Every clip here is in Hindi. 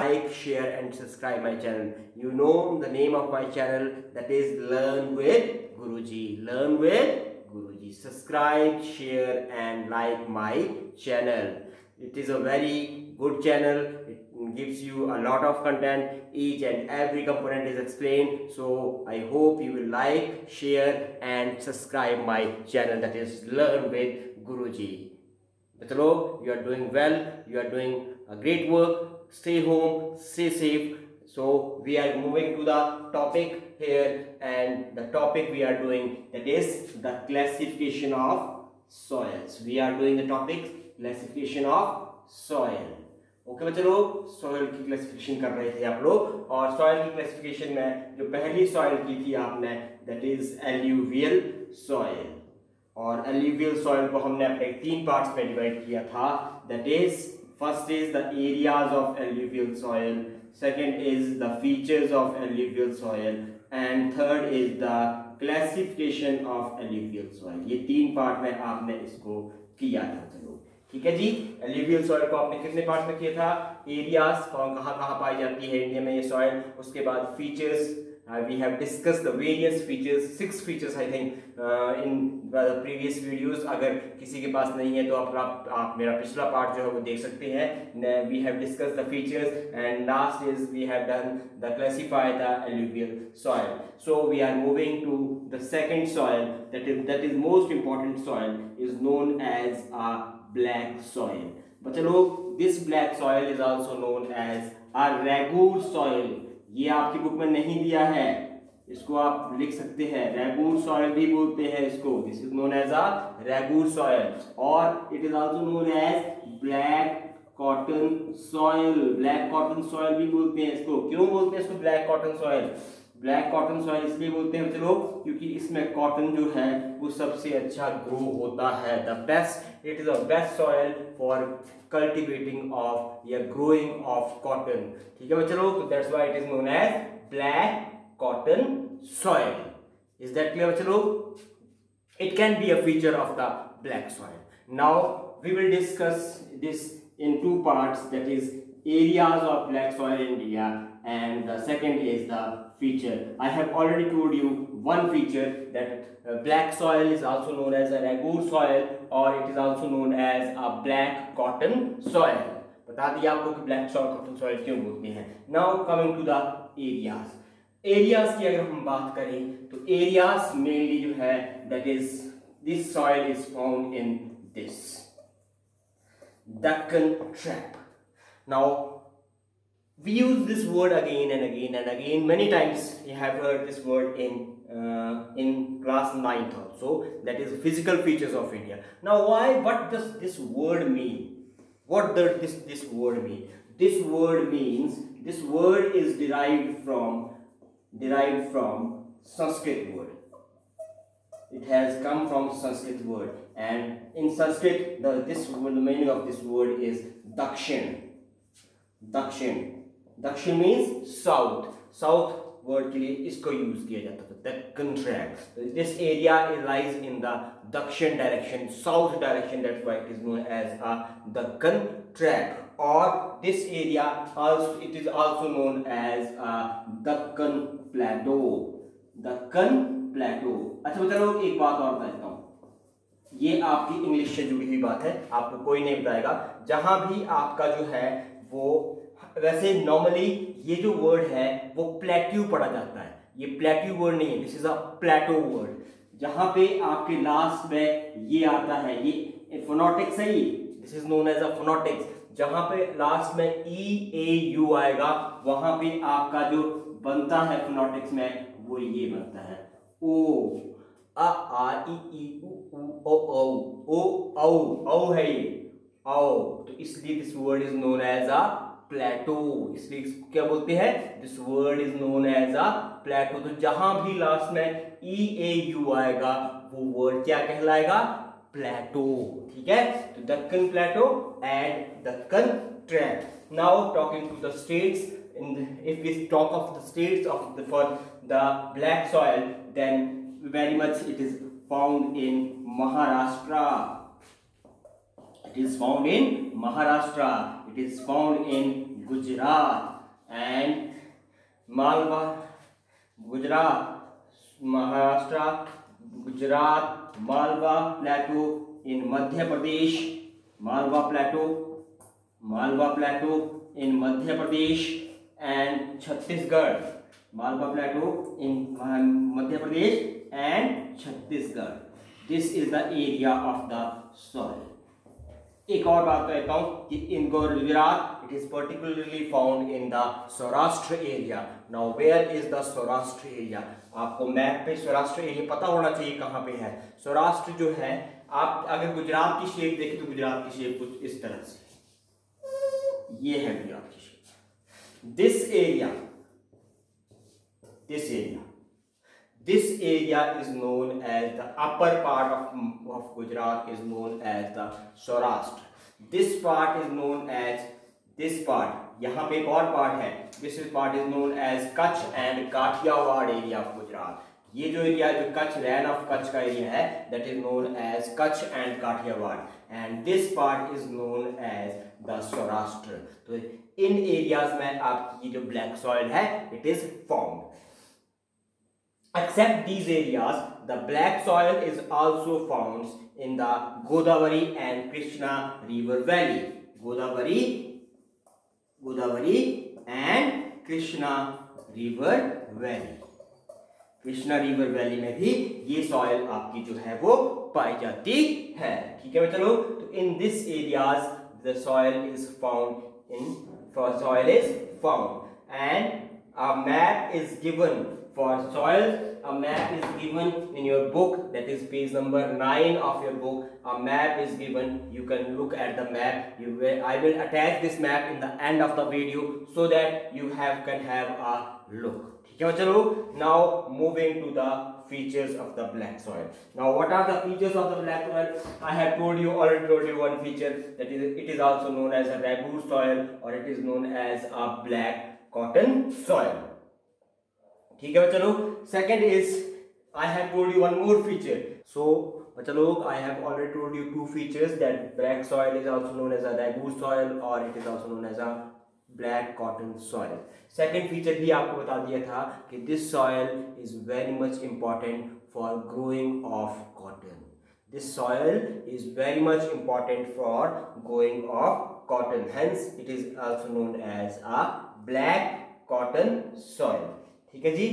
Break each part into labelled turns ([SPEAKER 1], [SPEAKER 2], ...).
[SPEAKER 1] like, share and subscribe my channel. You know the name of my channel, that is Learn with Guruji. Learn with Guruji. Subscribe, share and like my channel. It is a very good channel. It gives you a lot of content. Each and every component is explained. So I hope you will like, share and subscribe my channel, that is Learn with Guruji. Chalo, you are doing well. You are doing a great work. Stay home, stay safe. So we are moving to the topic here, and the topic we are doing, that is the classification of soils. We are doing the topic classification of soil. Okay बच्चे लोग, सॉइल की क्लासिफिकेशन कर रहे थे आप लोग, और सॉइल की क्लासिफिकेशन में जो पहली सॉइल की थी आपने, दैट इज एल्यूवियल सॉइल. और एल्यूवियल सॉइल को हमने अपने 3 पार्ट्स में डिवाइड किया था. That is first is the areas of alluvial soil, second is the features of alluvial soil and third is the classification of alluvial soil. ये 3 पार्ट में आपने इसको किया था. चलो ठीक है जी. एल्यूवियल सॉइल को आपने कितने पार्ट में किया था? एरियाज, कहाँ पाई जाती है इंडिया में ये सॉइल. उसके बाद features, we have discussed the various features, 6 features I think in the previous videos. अगर किसी के पास नहीं है तो आप मेरा पिछला पार्ट जो है वो देख सकते हैं. We have discussed the features and last is we have done the classify the alluvial soil. So we are moving to the second soil, that is most important soil, is known as a black soil. बच्चे लोग, this black soil is also known as a ragur soil. ये आपकी बुक में नहीं दिया है, इसको आप लिख सकते हैं. रेगूर सॉइल भी बोलते हैं इसको. This is known as a regur soil, और it is also known as black cotton soil. Black cotton soil भी बोलते हैं इसको. क्यों बोलते हैं इसको black cotton soil? Black cotton soil इसलिए बोलते हैं चलो क्योंकि इसमें कॉटन जो है वो सबसे अच्छा ग्रो होता है. The best, it is a best soil for cultivating of या ग्रोइंग ऑफ कॉटन. ठीक है बच्चे लोग, that's why it is known as black cotton soil. Is that clear बच्चे लोग? It can be a feature of the black soil. Now we will discuss this in 2 parts, that is areas of black soil in India, and the second is the feature. I have already told you one feature, that black soil is also known as a ragur soil, or it is also known as a black cotton soil. बता दिया आपको कि black soil cotton soil क्यों बोलते हैं. Now coming to the areas. Areas की अगर हम बात करें तो areas mainly जो है, that is this soil is found in this Deccan Trap. Now we use this word again and again and again. Many times you have heard this word in class 9th also, that is physical features of India. Now what does this word mean? What does this word mean? This word means, this word is derived from Sanskrit word. It has come from Sanskrit word, and in Sanskrit the meaning of this word is Dakshin. Dakshin means south. South word के लिए इसको use किया जाता था. Deccan Trap. This area lies in the Dakshin direction, south direction. That's why it is known as a Deccan Trap. Or this area also, it is also known as a Deccan Plateau. Deccan प्लेटो. अच्छा बच्चा लोग, एक बात और बता देता हूँ, ये आपकी इंग्लिश से जुड़ी हुई बात है, आपको कोई नहीं बताएगा. जहां भी आपका जो है वो, वैसे नॉर्मली ये जो वर्ड है वो प्लेट्यू पढ़ा जाता है. ये प्लेट्यू वर्ड नहीं है, this is a plateau word. जहां पे आपके लास्ट में ये आता है, ये फोनोटिक्स है, ये this is known as a phonetics. जहां पे लास्ट में ई ए यू आएगा, वहां पे आपका जो बनता है फोनोटिक्स में वो ये बनता है ओ आ ई ई उ ओ है ये औ. तो इसलिए this word is known as a plateau. इसलिए क्या बोलते हैं? This word is known as a plateau. तो जहां भी लास्ट में ई ए यू आएगा वो वर्ड क्या कहलाएगा? प्लेटो. ठीक है, तो Deccan plateau and Deccan trap. Now talking to the states. If we talk of the states for the black soil, then very much it is found in Maharashtra. It is found in Maharashtra. It is found in Gujarat and Malwa, Gujarat, Maharashtra, Gujarat, Malwa plateau in Madhya Pradesh, Malwa plateau in Madhya Pradesh and Chhattisgarh, Malwa plateau in Madhya Pradesh and Chhattisgarh. This is the area of the soil. एक और बात कहता हूं कि in Gujarat it is particularly found in the Saurashtra area. Now where is the Saurashtra area? आपको मैप पे सौराष्ट्र एरिया पता होना चाहिए कहां पे है। सौराष्ट्र जो है, आप अगर गुजरात की शेप देखें तो गुजरात की शेप कुछ इस तरह से, ये है गुजरात की shape. This area is known as the upper part of Gujarat is known as the Saurashtra. This part is known as this part. यहाँ पे एक और पार्ट है, this part is known as Kutch and Kathiawad area of Gujarat. ये जो एरिया जो कच्छ, रैन ऑफ कच्छ का एरिया है, that is known as Kutch and Kathiawad, and this part is known as the Saurashtra. तो इन एरियाज में आपकी जो ब्लैक सॉइल है it is found. Except these areas, the black soil is also found in the Godavari and Krishna river valley. Godavari and Krishna river valley. Krishna river valley में भी ये सॉइल आपकी जो है वो पाई जाती है। ठीक है बच्चों लोग, तो in this areas the soil is found and a map is given for soil. A map is given in your book, that is page number 9 of your book. A map is given, you can look at the map. I will attach this map in the end of the video so that you can have a look. ठीक है बच्चों लोग, now moving to the features of the black soil. Now what are the features of the black soil? I have already told you one feature, that is it is also known as a ragoor soil or it is known as a black cotton soil. ठीक है बच्चा लोग, second is I have told you one more feature. So बच्चा लोग, I have already told you two features, that black soil is also known as a regur soil और it is also known as a black cotton soil. Second feature भी आपको बता दिया था कि this soil is very much important for growing of cotton. This soil is very much important for growing of cotton, hence it is also known as a black cotton soil. ठीक है जी.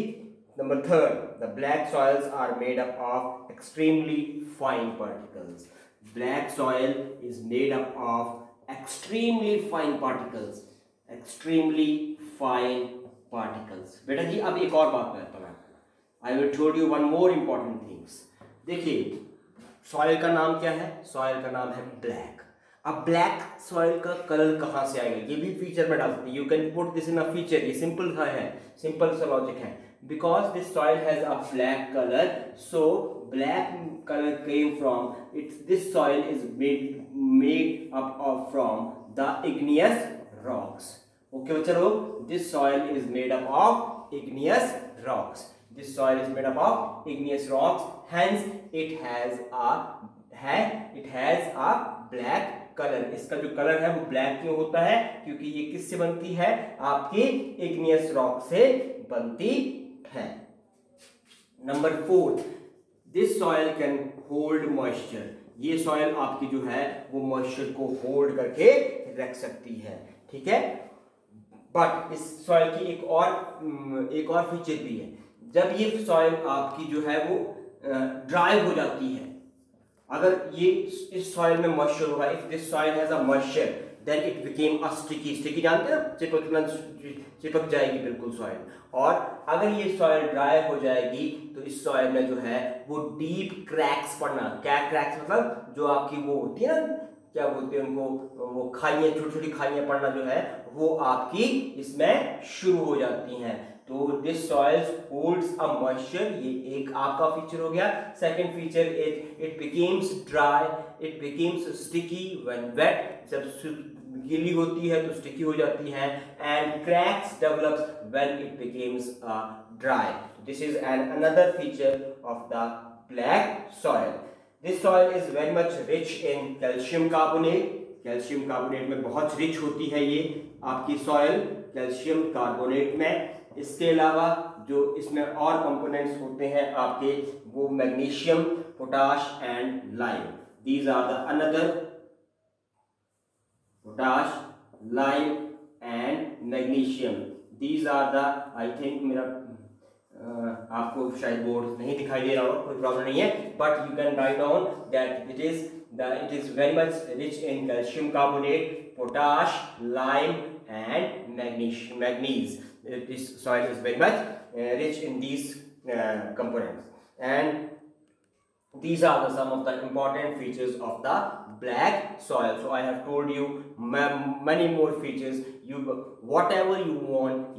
[SPEAKER 1] Number third, the black soils are made up of extremely fine particles. Black soil is made up of extremely fine particles. Extremely fine particles. बेटा जी अब एक और बात करता हूं, I will told you one more important things. देखिए सॉइल का नाम क्या है? सॉइल का नाम है ब्लैक. अब ब्लैक सॉइल का कलर कहाँ से आएगा? ये भी फीचर में डाल सकते हैं. You can put this in a feature. ये सिंपल सा है, सिंपल सा लॉजिक है. Because this soil has a black colour, so black colour came from its, this soil is made up from the igneous rocks. Okay बच्चा लोग, this soil is made up of igneous rocks. This soil is made up of igneous rocks, hence it has a black colour. इसका जो कलर है वो ब्लैक क्यों होता है? क्योंकि ये किससे बनती है? आपकी इग्नियस रॉक से बनती है. Number 4, this soil can hold moisture. ये सॉइल आपकी जो है वो मॉइस्चर को होल्ड करके रख सकती है. ठीक है. बट इस सॉइल की एक और फीचर भी है. जब ये सॉइल आपकी जो है वो ड्राई हो जाती है, अगर ये इस सॉइल में मॉइस्चर होगा, if this soil has a moisture then it became a sticky. Sticky जानते हैं, चिपक जाएगी बिल्कुल सॉइल. और अगर ये सॉइल ड्राई हो जाएगी तो इस सॉइल में जो है वो डीप क्रैक्स पड़ना. क्या क्रैक्स मतलब? जो आपकी वो होती है ना, क्या बोलते हैं उनको, वो खाइयां, छोटी छोटी खाइयां पड़ना जो है वो आपकी इसमें शुरू हो जाती हैं. तो this soils holds a moisture. ये एक आपका फीचर हो गया. Second feature it becomes dry, it becomes sticky when wet. जब गीली होती है तो स्टिकी हो जाती है. And cracks develops when it becomes dry. This is another feature of the black soil. This soil is very much rich in calcium carbonate. Calcium carbonate में बहुत रिच होती है ये. आपकी सॉइल कैल्शियम कार्बोनेट में। इसके अलावा जो इसमें और कंपोनेंट्स होते हैं आपके, वो magnesium, potash and lime. These are the another, potash, lime and magnesium, these are the, I think मेरा आपको शायद बोर्ड नहीं दिखाई दे रहा होगा, कोई प्रॉब्लम नहीं है, but you can write down that it is very much rich in calcium carbonate, potash, lime and manganese. This soil is very much rich in these components, and these are some of the important features of the black soil. So I have told you many more features. Whatever you want,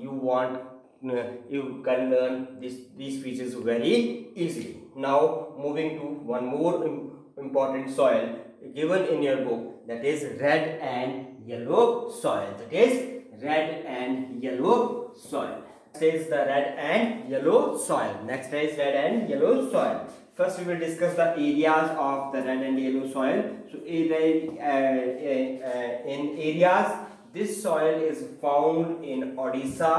[SPEAKER 1] you can learn these features very easily. Now moving to one more important soil given in your book, that is red and yellow soil. That is red and yellow soil. Next is the red and yellow soil. Next is red and yellow soil. First we will discuss the areas of the red and yellow soil. So in areas, this soil is found in Odisha,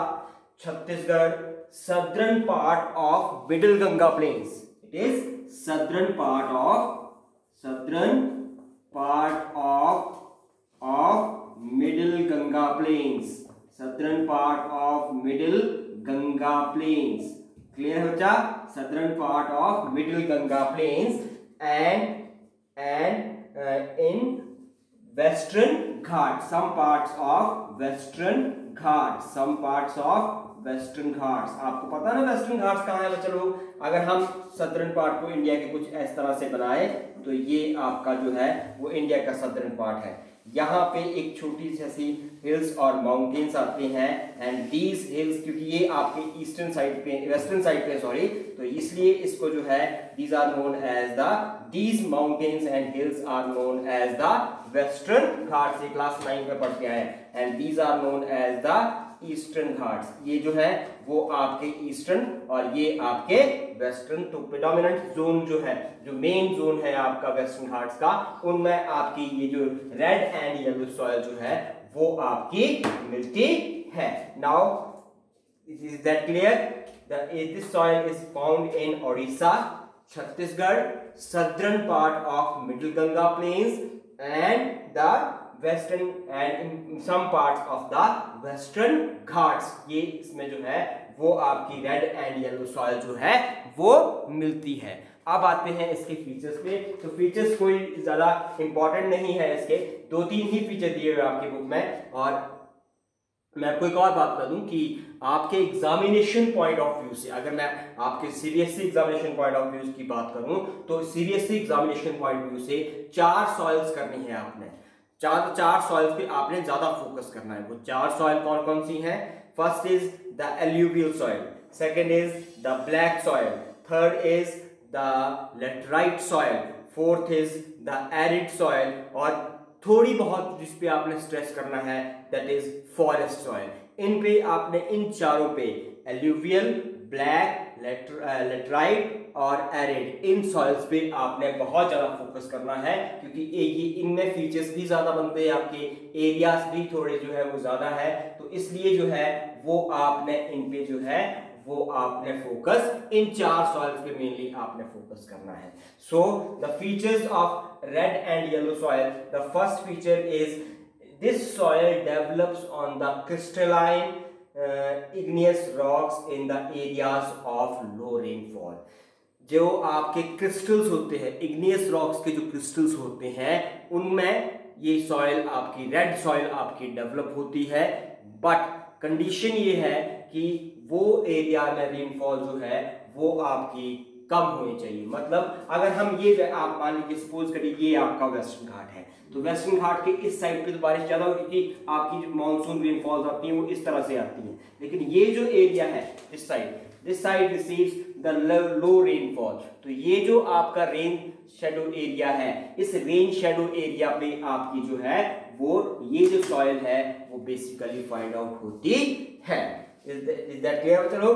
[SPEAKER 1] Chhattisgarh, southern part of Middle Ganga plains. It is southern part of Middle Ganga plains. Southern part of Middle Ganga plains. Clear हो जा? Southern part of Middle Ganga plains and in Western Ghats. Some parts of Western Ghats. आपको पता ना वेस्टर्न घाट्स कहाँ है बच्चे लोग? अगर हम सदर्न पार्ट को इंडिया के कुछ इस तरह से बनाए तो ये आपका जो है वो इंडिया का सदर्न पार्ट है। यहाँ पे एक छोटी सी हिल्स और माउंटेन्स आते हैं, एंड दीज हिल्स, क्योंकि ये आपके ईस्टर्न साइड पे, वेस्टर्न साइड पे सॉरी, तो इसलिए इसको जो है these are known as the, these mountains and hills are known as the Western Ghats. ये क्लास 9 में पढ़ के आए, and these are known as the Eastern Ghats. ये जो है वो आपके ईस्टर्न और ये आपके वेस्टर्न। तो प्रेडोमिनेंट जोन जो है, जो मेन जोन है आपका वेस्टर्न घाट्स का, उनमें आपकी ये जो रेड एंड येलो सॉइल जो है वो आपकी मिलती है। Now is that clear? This soil is found in Odisha, Chhattisgarh, southern part of Middle Ganga plains and the western and in some parts of the western Ghats। ये इसमें जो है वो आपकी रेड एंड येलो सॉइल जो है वो मिलती है। अब आते हैं इसके फीचर्स पे। तो फीचर्स कोई ज्यादा इंपॉर्टेंट नहीं है, इसके 2-3 ही फीचर दिए हुए आपकी बुक में। और मैं आपको एक और बात बता दूं कि आपके एग्जामिनेशन पॉइंट ऑफ व्यू से, अगर मैं आपके CBSE examination point of view की बात करूं तो CBSE examination point of view से 4 सॉइल्स करनी है आपने। चार सॉइल्स पे आपने ज्यादा फोकस करना है। वो 4 सॉइल कौन कौन सी हैं? First is the alluvial soil, second is the black soil, third is the laterite soil, fourth is the arid soil, और थोड़ी बहुत जिस पे आपने स्ट्रेस करना है दैट इज फॉरेस्ट सॉइल। इन पे आपने, इन चारों पे, एल्यूवियल, ब्लैक, लेटराइट और एरिड, इन सॉइल्स पे आपने बहुत ज्यादा फोकस करना है, क्योंकि ये इनमें फीचर्स भी ज्यादा बनते हैं, आपके एरियाज भी थोड़े जो है वो ज्यादा है, तो इसलिए जो है वो आपने इन पे जो है वो आपने फोकस, इन 4 सॉइल्स पे मेनली आपने फोकस करना है। So the features of red and yellow soil, the first feature is this soil develops on the crystalline igneous rocks in the areas of low rainfall। जो आपके क्रिस्टल्स होते हैं, igneous rocks के जो क्रिस्टल्स होते हैं, उनमें ये सॉइल आपकी रेड सॉइल आपकी डेवलप होती है। बट कंडीशन ये है कि वो एरिया में रेनफॉल जो है वो आपकी कम होनी चाहिए। मतलब अगर हम ये, आप मान लीजिए सपोज करिए ये आपका वेस्टर्न घाट है, तो वेस्टर्न घाट के इस साइड पे तो बारिश ज्यादा होगी, क्योंकि आपकी जो मानसून रेनफॉल्स आती हैं वो इस तरह से आती हैं। लेकिन ये जो एरिया है this side receives the low rainfall, तो ये जो आपका रेन शेडो एरिया है, इस रेन शेडो एरिया पे आपकी जो है वो ये जो सॉइल है वो बेसिकली फाइंड आउट होती है। Is that clear? चलो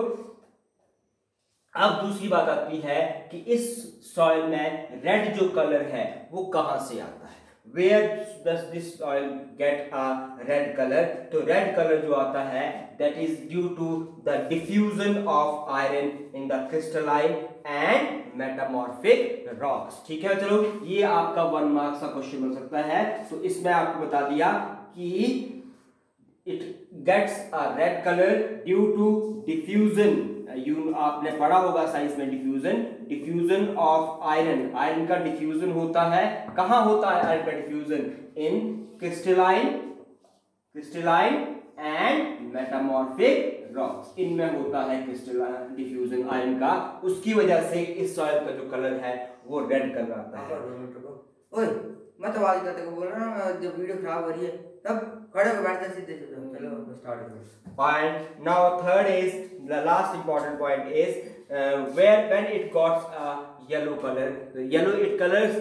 [SPEAKER 1] अब दूसरी बात आती है कि इस सॉइल में रेड जो कलर है वो कहां से आता है। Where does this soil get a red color? तो red color जो आता है that is due to the diffusion of iron in the crystalline and metamorphic rocks. ठीक है, चलो ये आपका 1 मार्क्स का क्वेश्चन बन सकता है। तो इसमें आपको बता दिया कि it gets a red color due to diffusion. आपने पढ़ा होगा साइंस में डिफ्यूजन ऑफ आयरन का डिफ्यूजन होता है। कहाँ होता है आयरन का diffusion? In crystalline and metamorphic rocks, इनमें होता है क्रिस्टलाइन डिफ्यूजन आयरन का। उसकी वजह से इस सॉइल का जो कलर है वो रेड कलर आता है।
[SPEAKER 2] ओए मैं तो आज तक बोल रहा हूं, जब वीडियो खराब हो रही है तब खड़े होकर बैठ जा सीधे। चलो स्टार्ट करो।
[SPEAKER 1] Fine. Now third is the last important point is when it got a yellow color. The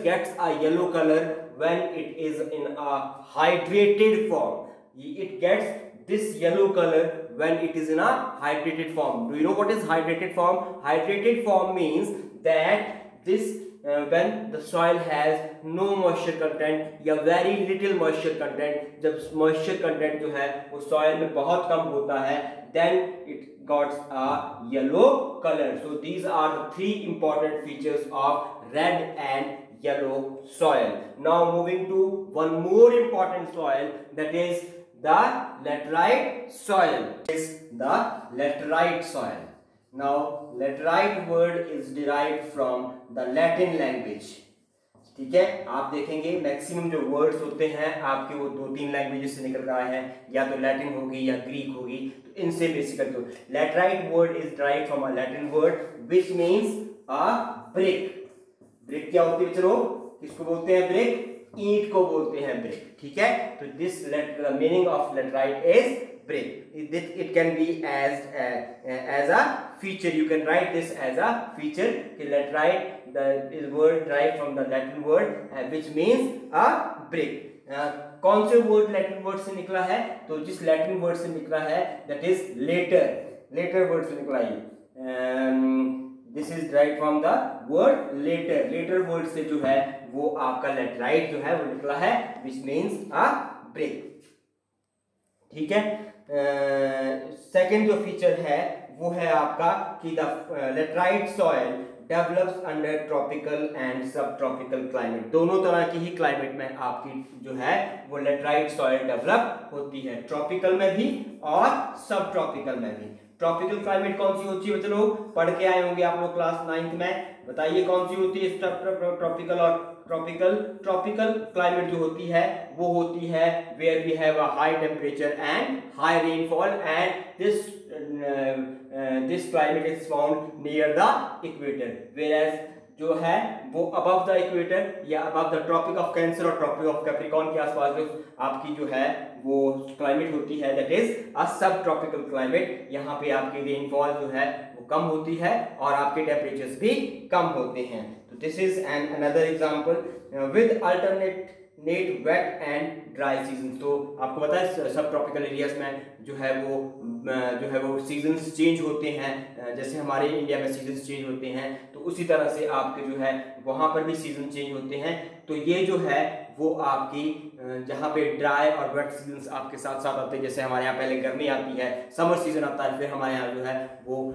[SPEAKER 1] gets a yellow color when it is in a hydrated form. It gets this yellow color when it is in a hydrated form. Do you know what is hydrated form? Hydrated form means that this when the soil has no moisture content या very little moisture content, जब moisture content जो है वो soil में बहुत कम होता है, then it got a yellow color. So these are the 3 important features of red and yellow soil. Now moving to one more important soil, that is the laterite soil. Now laterite word is derived from the Latin language. ठीक है, आप देखेंगे मैक्सिमम जो वर्ड्स होते हैं आपके वो 2-3 लैंग्वेजेस से निकल कर आए हैं, या तो लैटिन होगी या ग्रीक होगी। तो इनसे बेसिकली तो laterite word is derived from a Latin word which means a brick. Brick क्या होती है चलो, किसको बोलते हैं ब्रिक? ईंट को बोलते हैं ब्रिक। ठीक है, तो this meaning of laterite is brick. It can be as a feature. You can write this as a feature. Laterite, the word derived from the Latin word which means a brick. कौन से वर्ड लैटिन वर्ड से निकला है? तो जिस लैटिन वर्ड से निकला है that is later वर्ड से निकला है। This is derived from the word later word से जो है वो आपका लेटराइट जो है वो निकला है which means a brick। ठीक है, सेकेंड जो फीचर है वो है आपका कि the laterite soil develops under tropical and सब ट्रॉपिकल क्लाइमेट। दोनों तरह की ही क्लाइमेट में आपकी जो है वो लेटराइट सॉइल डेवलप होती है, ट्रॉपिकल में भी और सब ट्रॉपिकल में भी। ट्रॉपिकल क्लाइमेट कौन सी होती है चलो पढ़ के आए होंगे आप लोग क्लास 9th में, बताइए कौन सी होती है ट्रॉपिकल और ट्रॉपिकल क्लाइमेट जो होती है वो होती है where we have a high temperature and high rainfall and this climate is found near the equator, where जो है वो अबव द इक्वेटर या above the Tropic of Cancer और ट्रॉपिक ऑफ कैप्रिकॉर्न के आसपास जो आपकी जो है वो क्लाइमेट होती है दैट इज अ सब ट्रॉपिकल क्लाइमेट। यहाँ पे आपकी रेनफॉल जो है वो कम होती है और आपके टेम्परेचर्स भी कम होते हैं। तो this is an another example with alternate wet and dry season. तो आपको पता है सब ट्रॉपिकल एरियाज में जो है वो सीजन्स चेंज होते हैं, जैसे हमारे इंडिया में सीजन्स चेंज होते हैं तो उसी तरह से आपके जो है वहाँ पर भी सीजन चेंज होते हैं। तो ये जो है वो आपकी जहाँ पे ड्राई और वेट सीजन्स आपके साथ साथ आते हैं, जैसे हमारे यहाँ पहले गर्मी आती है, समर सीजन आता है, फिर हमारे यहाँ जो है वो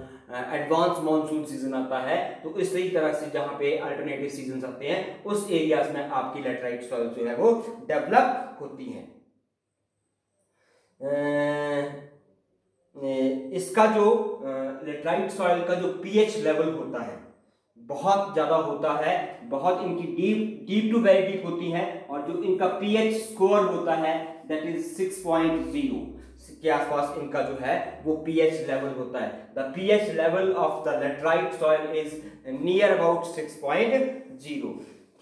[SPEAKER 1] एडवांस मॉनसून सीजन आता है। तो इसी तरह से जहाँ पे अल्टरनेटिव सीजन्स आते हैं उस एरियाज में आपकी लेटराइट सॉइल जो है वो डेवलप होती है। इसका जो लेटराइट सॉइल का जो पीएच लेवल होता है बहुत ज्यादा होता है, बहुत इनकी डीप टू वेरी डीप होती है, और जो इनका पीएच स्कोर होता है दैट इज 6.0 के आसपास इनका जो है वो पीएच लेवल होता है। The pH level of the laterite soil is near about 6.0।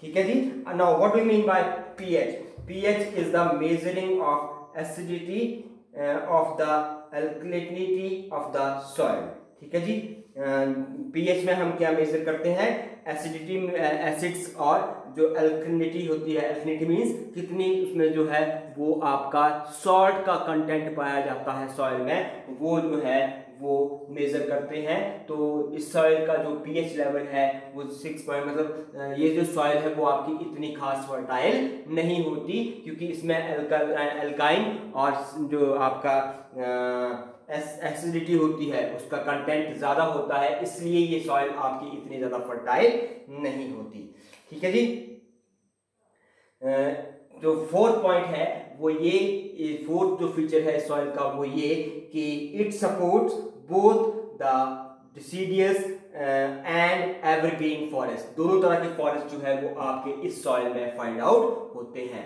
[SPEAKER 1] ठीक है जी। Now what we mean by pH? PH is the measuring of acidity of the alkalinity of the soil. ठीक है जी। पीएच में हम क्या मेजर करते हैं, एसिडिटी, एसिड्स, और जो अल्कलिनिटी होती है, अल्कलिनिटी मीन्स कितनी उसमें जो है वो आपका सॉल्ट का कंटेंट पाया जाता है सॉइल में, वो जो है वो मेजर करते हैं। तो इस सॉइल का जो पीएच लेवल है वो 6 पॉइंट, मतलब ये जो सॉइल है वो आपकी इतनी खास फर्टाइल नहीं होती, क्योंकि इसमें एल्काइन और जो आपका एसिडिटी होती है उसका कंटेंट ज़्यादा होता है, इसलिए ये सॉइल आपकी इतनी ज़्यादा फर्टाइल नहीं होती। ठीक है जी। जो फोर्थ पॉइंट है वो ये फोर्थ जो फीचर है सॉइल का वो ये कि it supports both the deciduous and evergreen forest, दोनों तरह के फॉरेस्ट जो है वो आपके इस सॉइल में फाइंड आउट होते हैं,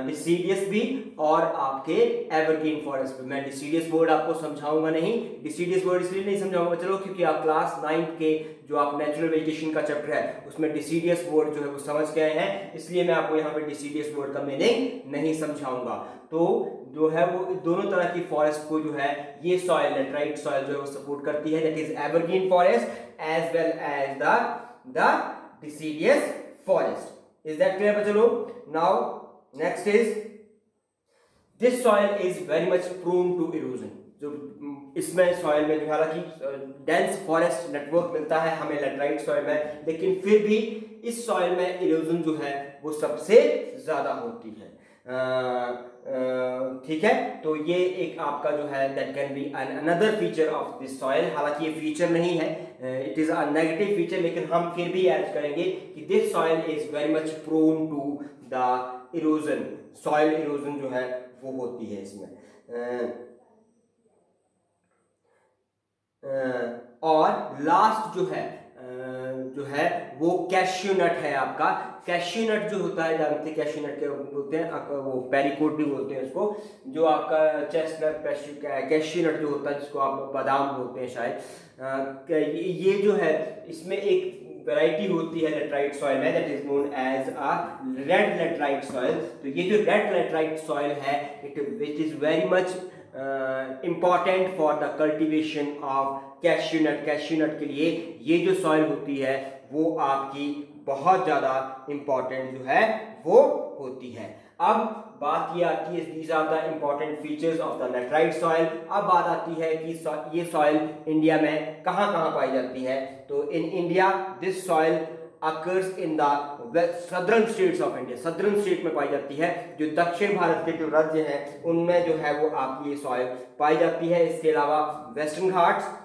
[SPEAKER 1] डिसीडियस भी और आपके एवरग्रीन फॉरेस्ट भी। मैं डिसीडियस वर्ड आपको समझाऊंगा नहीं, डिसीडियस वर्ड इसलिए नहीं समझाऊंगा चलो क्योंकि आप क्लास 9 के जो आप नेचुरल वेजिटेशन का चैप्टर है उसमें डिसीडियस वर्ड जो है वो समझ गए हैं, इसलिए मैं आपको यहाँ पे डिसीडियस वर्ड का मीनिंग नहीं समझाऊंगा। तो जो है वो दोनों तरह की फॉरेस्ट को जो है ये सॉइल, लेटराइट सॉइल जो है वो सपोर्ट करती है, that is evergreen forest as well as the deciduous forest. Is that clear बच्चों? Now next is this soil is very much prone to erosion. जो इसमें सॉइल में हालांकि डेंस फॉरेस्ट नेटवर्क मिलता है हमें लेटराइट सॉइल में, लेकिन फिर भी इस सॉइल में इरोजन जो है वो सबसे ज्यादा होती है। ठीक है, तो ये एक आपका जो है that can be another feature of this soil. हालांकि ये फीचर नहीं है, it is a negative feature, लेकिन हम फिर भी ऐड करेंगे कि this soil is very much prone to the erosion, soil erosion जो है वो होती है इसमें। और लास्ट जो है वो कैश्यू नट है आपका। कैश्यू नट जो होता है, जानते हैं कैश्यू नट के बोलते हैं, वो पेरिकोट भी बोलते हैं उसको, जो आपका चेस्टनट कैश्यू नट जो होता है जिसको आप बादाम बोलते हैं शायद, ये जो है इसमें एक वैरायटी होती है लेटराइट सॉइल में, that is known as a red laterite soil. तो ये जो रेड लेटराइट सॉइल है it is very much important for the cultivation of cashew nut. Cashew nut के लिए ये जो सॉइल होती है वो आपकी बहुत ज़्यादा इंपॉर्टेंट जो है वो होती है। अब बात ये आती है, these are the important features of the laterite soil. अब बात आती है कि ये सॉइल इंडिया में कहाँ कहाँ पाई जाती है। तो in India this soil occurs in the southern states of India, southern state में पाई जाती है। जो दक्षिण भारत के जो राज्य हैं उनमें जो है वो आपकी ये सॉइल पाई जाती है। इसके अलावा वेस्टर्न घाट्स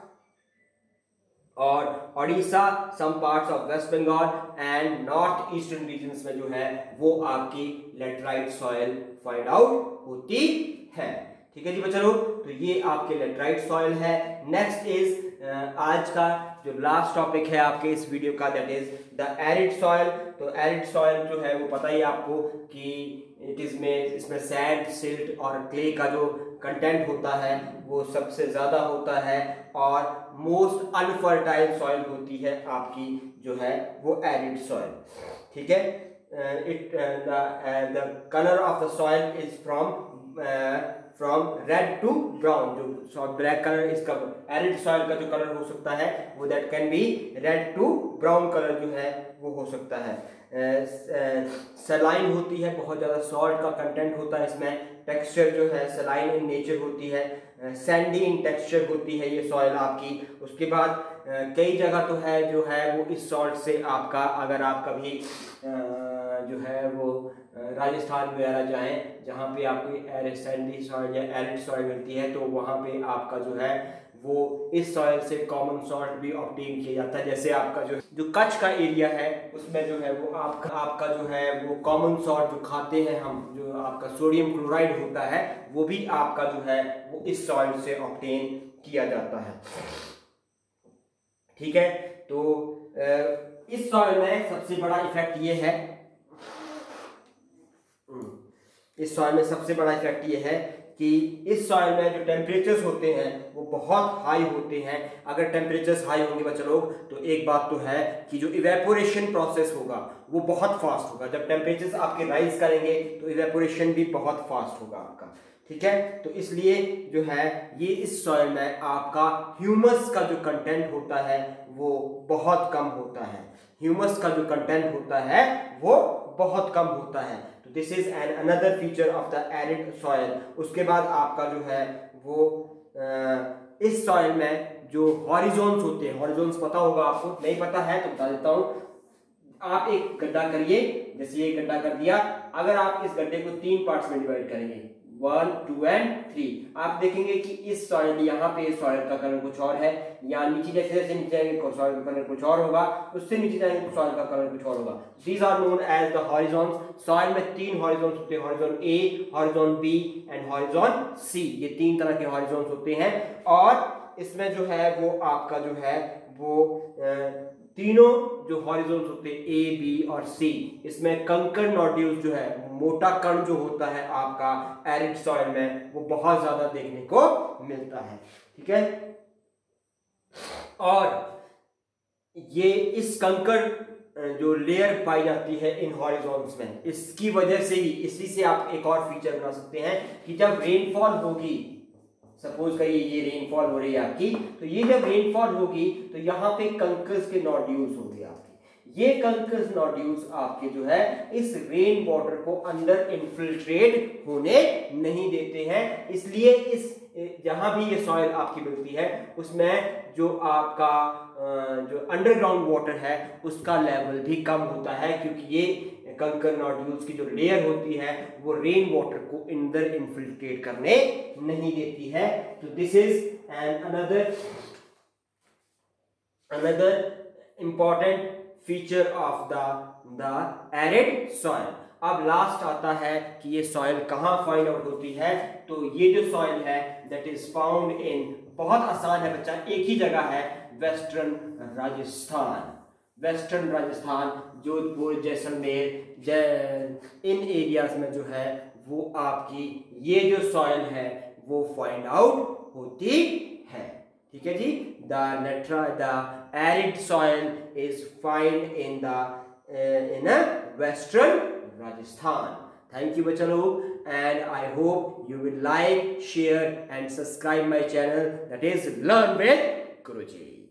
[SPEAKER 1] और Odisha, some parts of West Bengal and north eastern regions में जो है वो आपकी लेटराइट सॉइल फाइंड आउट होती है। ठीक है जी बच्चों, तो ये आपके लेटराइट सॉइल है। नेक्स्ट इज आज का जो लास्ट टॉपिक है आपके इस वीडियो का, that is the arid soil. तो एरिड सॉइल जो है वो पता ही आपको कि इसमें सैंड, सिल्ट और क्ले का जो कंटेंट होता है वो सबसे ज़्यादा होता है और मोस्ट अनफर्टाइल सॉइल होती है आपकी जो है वो एरिड सॉइल। ठीक है, the colour of the soil is from red to brown. जो ब्लैक कलर इसका एरिड सॉइल का जो कलर हो सकता है वो that can be red to brown colour जो है वो हो सकता है। सलाइन होती है, बहुत ज़्यादा सॉल्ट का कंटेंट होता है इसमें। टेक्सचर जो है सलाइन इन नेचर होती है, सैंडी इन टेक्सचर होती है ये सॉइल आपकी। उसके बाद कई जगह तो है जो है वो इस सॉल्ट से आपका, अगर आप कभी जो है वो राजस्थान वगैरह जाएं जहाँ पे आपकी सैंडी सॉइल या एरिड सॉइल मिलती है, तो वहाँ पे आपका जो है वो इस सॉइल से कॉमन सॉल्ट भी ऑब्टेन किया जाता है। जैसे आपका जो कच्छ का एरिया है उसमें जो है वो आपका जो है वो कॉमन सॉल्ट जो खाते हैं हम, जो आपका सोडियम क्लोराइड होता है वो भी आपका जो है वो इस सॉइल से ऑब्टेन किया जाता है। ठीक है, तो इस सॉइल में सबसे बड़ा इफेक्ट ये है, इस सॉइल में सबसे बड़ा इफेक्ट ये है कि इस सॉइल में जो टेम्परेचर्स होते हैं वो बहुत हाई होते हैं। अगर टेम्परेचर्स हाई होंगे बच्चे लोग तो एक बात तो है कि जो इवेपोरेशन प्रोसेस होगा वो बहुत फास्ट होगा। जब टेम्परेचर्स आपके राइज करेंगे तो इवेपोरेशन भी बहुत फास्ट होगा आपका। ठीक है। तो इसलिए जो है ये इस सॉइल में आपका ह्यूमस का जो कंटेंट होता है वो बहुत कम होता है, ह्यूमस का जो कंटेंट होता है वो बहुत कम होता है। तो this is an another feature of the arid soil. उसके बाद आपका जो है वो इस सॉइल में जो हॉरिजोन्स होते हैं, हॉरिजोन्स पता होगा आपको, नहीं पता है तो बता देता हूं। आप एक गड्ढा करिए, जैसे ये गड्ढा कर दिया, अगर आप इस गड्ढे को 3 पार्ट्स में डिवाइड करेंगे 1, 2 एंड 3, आप देखेंगे कि इस सॉइल, यहाँ पे सॉइल का कलर कुछ और है, या नीचे जैसे जैसे नीचे जाएंगे सॉइल का कलर कुछ और होगा, उससे नीचे जाएंगे तो सॉइल का कलर कुछ और होगा। These are known as the horizons. Soil में 3 हॉरिजॉन्स होते हैं, horizon A, horizon B and horizon C. ये 3 तरह के हॉरिजॉन्स होते हैं। और इसमें जो है वो आपका जो है वो तीनों जो हॉरिजॉन्स होते हैं ए, बी और सी, इसमें कंकर नोड्यूल्स जो है, मोटा कण जो होता है आपका एरिड सॉइल में, वो बहुत ज्यादा देखने को मिलता है। ठीक है। और ये इस कंकर जो लेयर पाई जाती है इन हॉरिजॉन्स में, इसकी वजह से ही, इसी से आप एक और फीचर बना सकते हैं कि जब रेनफॉल होगी, सपोज करिए ये रेनफॉल हो रही है आपकी, तो ये जब रेनफॉल होगी तो यहाँ पे कंकर्स के नोड्यूल्स होंगे आपके। ये कंकर्स नोड्यूल्स आपके जो है इस रेन वाटर को अंदर इन्फिल्ट्रेट होने नहीं देते हैं। इसलिए इस जहां भी ये सॉइल आपकी मिलती है उसमें जो आपका जो अंडरग्राउंड वाटर है उसका लेवल भी कम होता है, क्योंकि ये कंकर नोड्यूल्स की जो लेयर होती है वो रेन वाटर को अंदर इन्फिल्ट्रेट करने नहीं देती है। तो this is an another important feature of the arid soil. अब लास्ट आता है कि ये सॉइल कहाँ फाइंड आउट होती है। तो ये जो सॉइल है दैट इज फाउंड इन, बहुत आसान है बच्चा, एक ही जगह है, वेस्टर्न राजस्थान। वेस्टर्न राजस्थान, जोधपुर, जैसलमेर, इन एरियाज में जो है वो आपकी ये जो सॉइल है वो फाइंड आउट होती है। ठीक है जी। The arid soil is find in western Rajasthan. Thank you बच्चा लोग, and I hope you will like, share and subscribe my channel, that is Learn with Guruji.